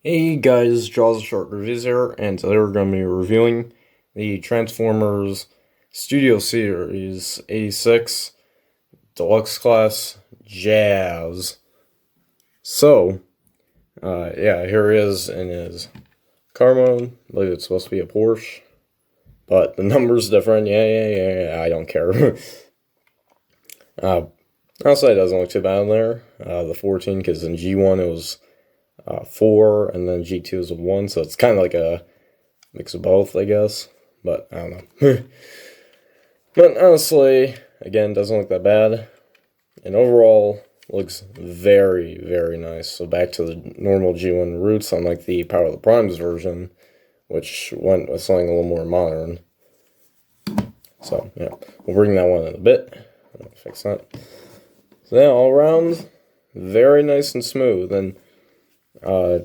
Hey guys, Jaws Short Reviews here, and today we're going to be reviewing the Transformers Studio Series 86 Deluxe Class Jazz. So, yeah, here he is in his car mode. I believe it's supposed to be a Porsche, but the number's different. Yeah, I don't care. Honestly, it doesn't look too bad in there. The 14, because in G1 it was 4, and then G2 is a 1, so it's kind of like a mix of both, I guess. But I don't know. But honestly, again, doesn't look that bad. And overall, looks very, very nice. So back to the normal G1 roots, unlike the Power of the Primes version, which went with something a little more modern. So, yeah, we'll bring that one in a bit. Fix that. So, yeah, all around, very nice and smooth. And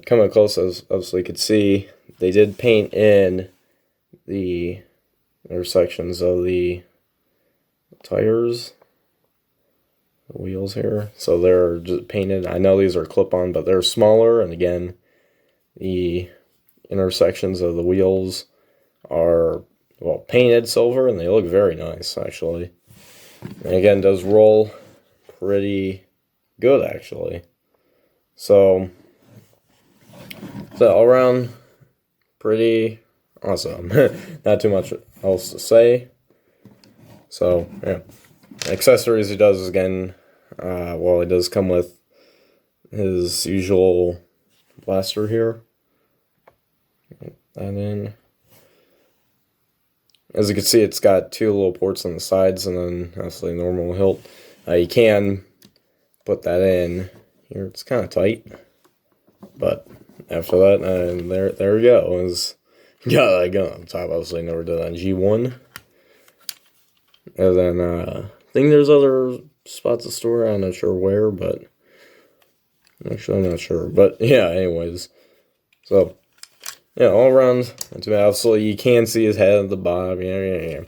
coming close, as obviously you could see, they did paint in the intersections of the tires, the wheels here. So they're just painted. I know these are clip-on, but they're smaller. And again, the intersections of the wheels are, well, painted silver, and they look very nice, actually. And again, does roll pretty good, actually. So all around, pretty awesome. Not too much else to say. So, yeah. Accessories he does is, again, well, he does come with his usual blaster here. Get that in. As you can see, it's got 2 little ports on the sides, and then obviously normal hilt. You can put that in here. It's kind of tight, but after that, there we go. Got that gun on top. Obviously, never did that on G1. And then I think there's other spots of store. I'm not sure where, but actually I'm not sure. But yeah, anyways, so yeah, all around. Obviously, you can see his head at the bottom. Yeah.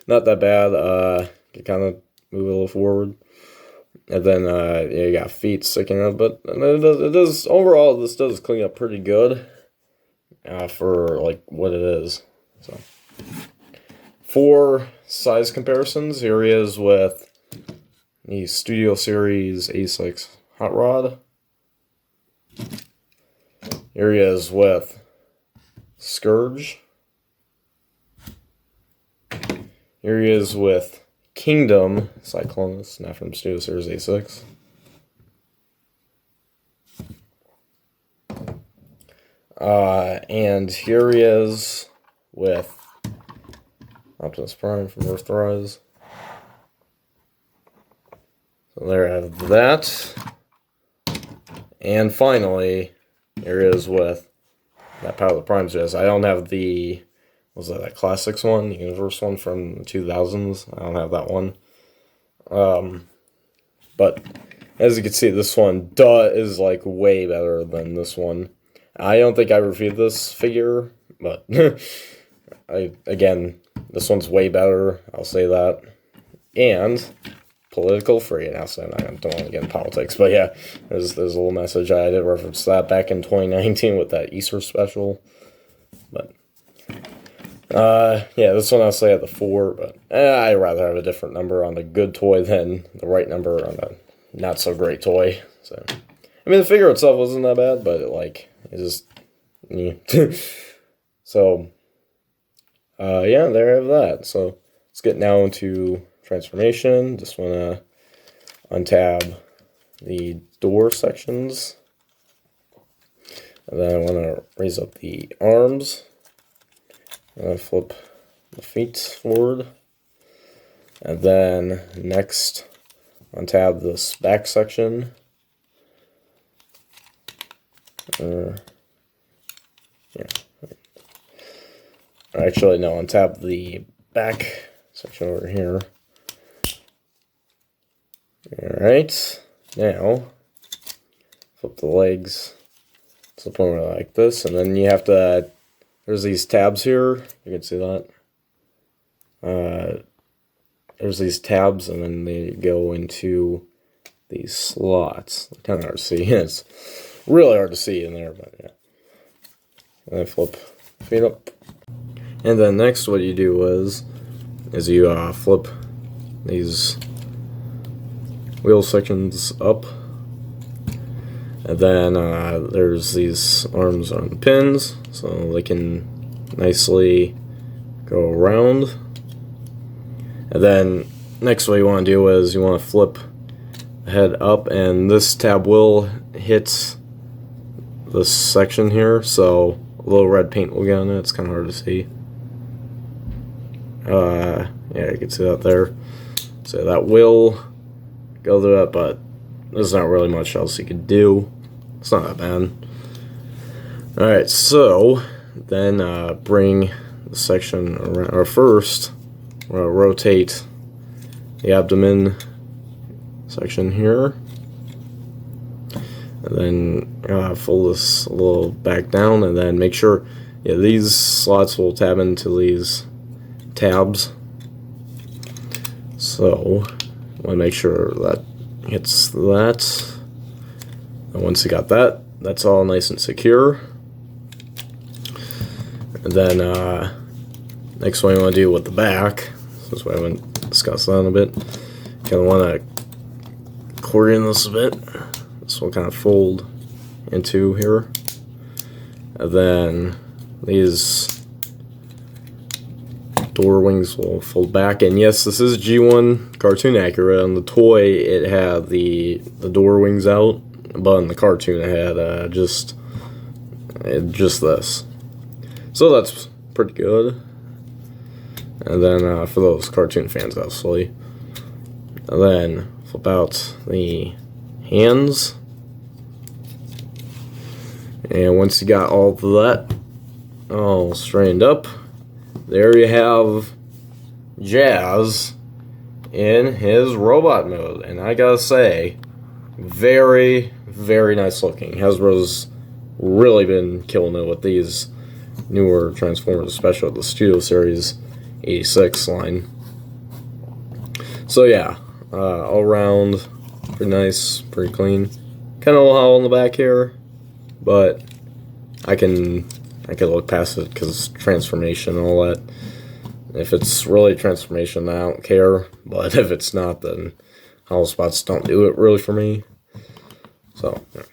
Not that bad. You kind of move a little forward. And then, yeah, you got feet sticking out, but it does overall, this does clean up pretty good, for, like, what it is. So, for size comparisons, here he is with the Studio Series 86 Hot Rod. Here he is with Scourge. Here he is with Kingdom Cyclonus, not from Studio Series 86. And here he is with Optimus Prime from Earthrise. So there I have that. And finally, here he is with that Power of the Primes jazz. I don't have the, was that Classics one, the Universe one from the 2000s? I don't have that one. But as you can see, this one is like way better than this one. I don't think I reviewed this figure, but again, this one's way better. I'll say that. And political free. And also, I don't want to get in politics, but yeah, there's a little message. I did reference that back in 2019 with that Easter special. But yeah, this one I'll say at the 4, but I'd rather have a different number on the good toy than the right number on the not so great toy. So, I mean, the figure itself wasn't that bad, but it's just, so, yeah, there I have that. So, let's get now into transformation. Just want to untab the door sections. And then I want to raise up the arms. Flip the feet forward. And then next, untab this back section. Yeah. Actually, no, untap the back section over here. Alright, now flip the legs to the point where like this, and then you have to, there's these tabs here, you can see that. There's these tabs, and then they go into these slots. Kind of hard to see. It's really hard to see in there, but yeah. and then flip feet up. And then next what you do is you flip these wheel sections up, and then there's these arms on pins so they can nicely go around. And then next what you want to do is you want to flip the head up, and this tab will hit this section here, so a little red paint will get on it. It's kind of hard to see. Yeah, you can see that there. So that will go through that, but there's not really much else you could do. It's not that bad. Alright, so then bring the section around, or first rotate the abdomen section here, and then fold this a little back down, and then make sure, yeah, these slots will tab into these tabs. So I want to make sure that hits that. And once you got that, that's all nice and secure. And then next one you want to do with the back. This is why I haven't discussed that a bit. Kind of want to accordion this a bit. This will kind of fold into here. And then these door wings will fold back. And yes, this is G1 cartoon accurate. On the toy, it had the door wings out, but in the cartoon, it had just this. So that's pretty good. And then for those cartoon fans, obviously. And then flip out the hands. And once you got all of that all straightened up, there you have Jazz in his robot mode. And I gotta say, very, very nice looking. Hasbro's really been killing it with these newer Transformers, especially the Studio Series 86 line. So yeah, all around, pretty nice, pretty clean. Kind of a little hollow in the back here, but I can look past it because it's transformation and all that. If it's really transformation, I don't care. But if it's not, then hollow spots don't do it really for me. So yeah.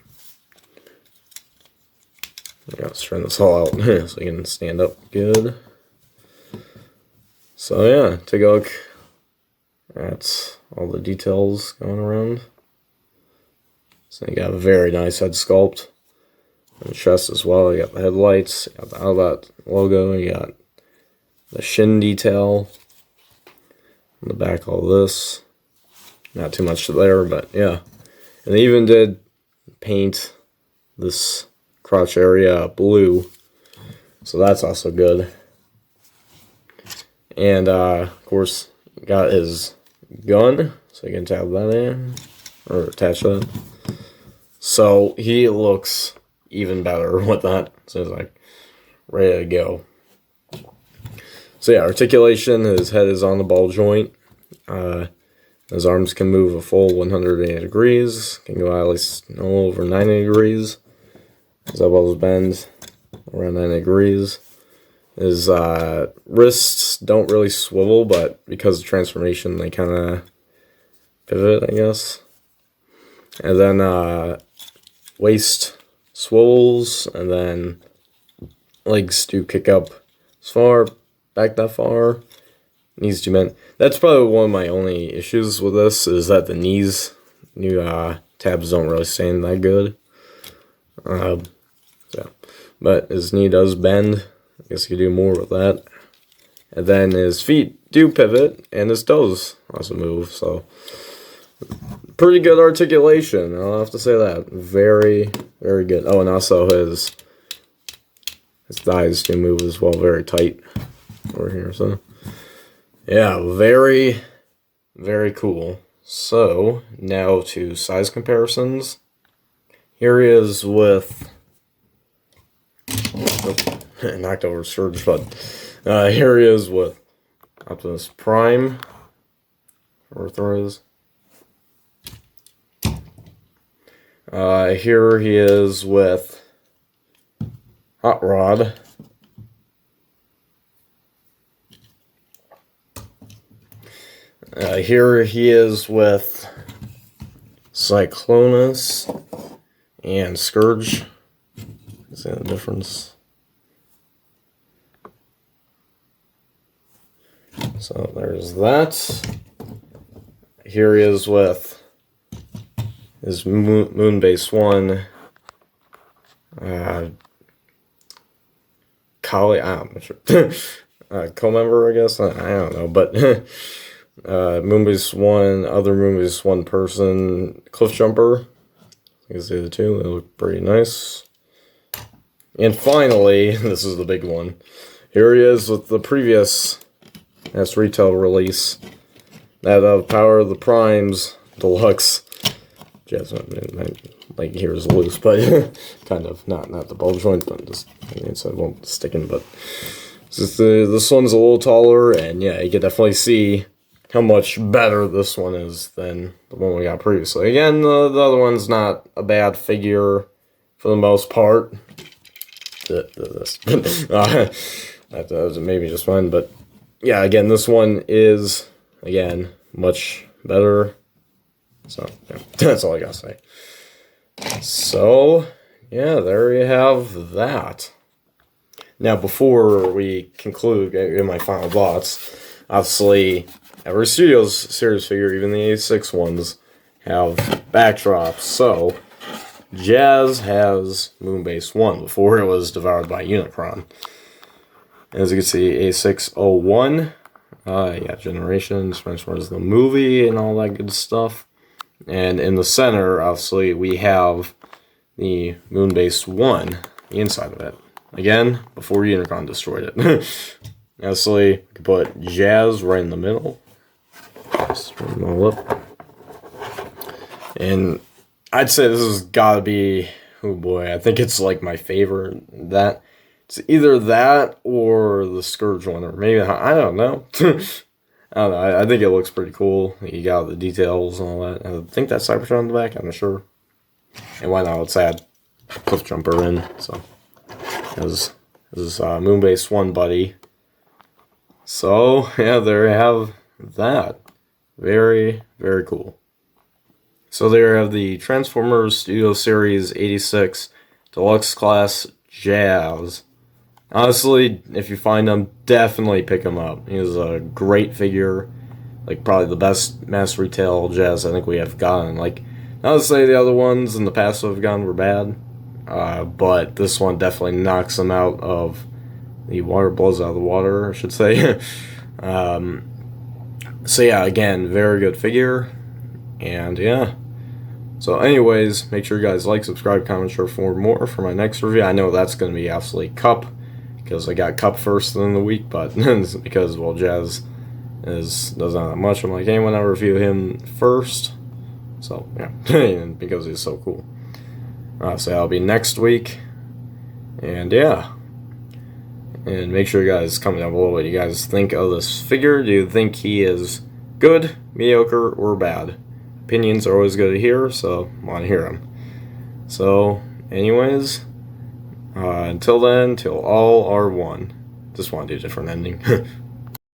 Let's turn this all out so you can stand up good. So yeah, take a look at all the details going around. So you got a very nice head sculpt. And the chest as well. You got the headlights, you got the Outlet logo, you got the shin detail. On the back, all this. Not too much there, but yeah. And they even did paint this crotch area blue, so that's also good. And of course, got his gun, so you can tab that in or attach that. So he looks even better with that. So it's like ready to go. So yeah, articulation. His head is on the ball joint. His arms can move a full 180 degrees. Can go at least over 90 degrees. His elbows bend around 90 degrees. His wrists don't really swivel, but because of transformation, they kind of pivot, I guess. And then waist swivels, and then legs do kick up as far, back that far. Knees do bend. That's probably one of my only issues with this, is that the knees, new tabs don't really stand that good. Yeah. But his knee does bend. I guess you could do more with that. And then his feet do pivot, and his toes also move. So, pretty good articulation. I'll have to say that. Very, very good. Oh, and also his thighs do move as well. Very tight over here. So, yeah, very, very cool. So, now to size comparisons. Here he is with... knocked over Surge, but here he is with Optimus Prime. Here he is with Hot Rod. Here he is with Cyclonus and Scourge. See the difference? So there's that. Here he is with his Moonbase 1. Collie, I'm not sure. Co-member, I guess? I don't know, but Moonbase 1, other Moonbase 1 person, Cliff Jumper. You can see the two, they look pretty nice. And finally, this is the big one. Here he is with the previous retail release. That of Power of the Primes Deluxe. Jasmine, like here is loose, but kind of not the ball joint, but just inside won't stick in. But this one's a little taller, and yeah, you can definitely see how much better this one is than the one we got previously. Again, the other one's not a bad figure for the most part. That was maybe just fine, but yeah, again, this one is, again, much better. So, yeah, that's all I gotta say. So, yeah, there you have that. Now, before we conclude, in my final thoughts, obviously, every Studios series figure, even the A6 ones, have backdrops. So, Jazz has Moonbase 1 before it was devoured by Unicron. As you can see, A601, yeah, Generations, Transformers the movie, and all that good stuff. And in the center, obviously, we have the Moonbase 1, the inside of it. Again, before Unicron destroyed it. Obviously, you can put Jazz right in the middle. Just turn them all up. And I'd say this has got to be, oh boy, I think it's like my favorite. That it's either that or the Scourge one, or maybe, I don't know. I don't know, I think it looks pretty cool. You got the details and all that. I think that's Cybertron on the back, I'm not sure. And why not, let's add Cliff Jumper in. So, this is Moonbase 1 buddy. So, yeah, there you have that. Very, very cool. So there you have the Transformers Studio Series 86 Deluxe Class Jazz. Honestly, if you find them, definitely pick him up. He is a great figure. Like, probably the best mass retail Jazz I think we have gotten. Like, not to say the other ones in the past that have gone were bad, but this one definitely knocks them out of the water, blows out of the water, I should say. So yeah, again, very good figure. And yeah. So anyways, make sure you guys like, subscribe, comment, share for more for my next review. I know that's going to be absolutely Cup, because I got Cup first in the week, but because, well, Jazz doesn't have that much, I'm like, hey, why not review him first? So, yeah, and because he's so cool. So that'll be next week. And yeah. And make sure you guys comment down below what you guys think of this figure. Do you think he is good, mediocre, or bad? Opinions are always good to hear, so I want to hear them. So, anyways, until then, till all are one. Just want to do a different ending.